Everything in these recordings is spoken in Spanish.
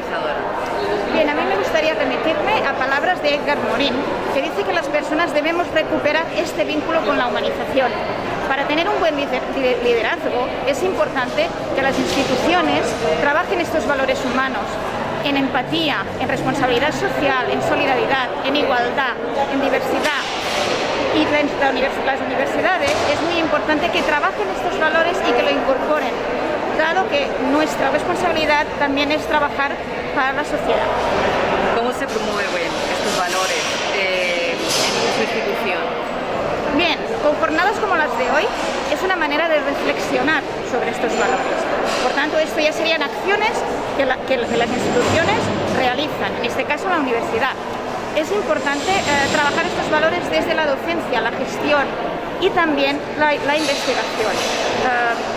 humanizadora? Bien, a mí me gustaría remitirme a palabras de Edgar Morin, que dice que las personas debemos recuperar este vínculo con la humanización. Para tener un buen liderazgo es importante que las instituciones trabajen estos valores humanos en empatía, en responsabilidad social, en solidaridad, en igualdad, en diversidad. Y las universidades es muy importante que trabajen estos valores y que lo incorporen, dado que nuestra responsabilidad también es trabajar para la sociedad. ¿Cómo se promueven estos valores en su institución? Bien, con jornadas como las de hoy es una manera de reflexionar sobre estos valores. Por tanto, esto ya serían acciones que las instituciones realizan, en este caso la universidad. Es importante trabajar estos valores desde la docencia, la gestión y también la investigación.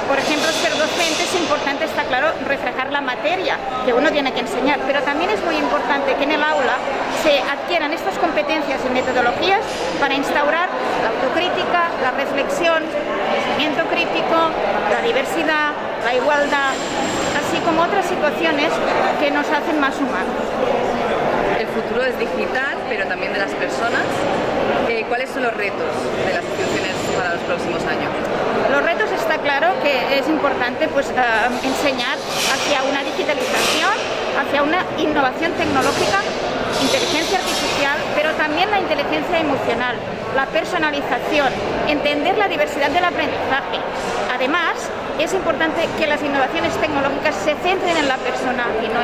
Por ejemplo, ser docente es importante, está claro, reflejar la materia que uno tiene que enseñar, pero también es muy importante que en el aula se adquieran estas competencias y metodologías para instaurar la autocrítica, la reflexión, el pensamiento crítico, la diversidad, la igualdad, así como otras situaciones que nos hacen más humanos. El futuro es digital, pero también de las personas. ¿Cuáles son los retos de las instituciones para los próximos años? Los retos está claro que es importante enseñar hacia una digitalización, hacia una innovación tecnológica, inteligencia artificial, pero también la inteligencia emocional, la personalización, entender la diversidad del aprendizaje. Además, es importante que las innovaciones tecnológicas se centren en la persona y no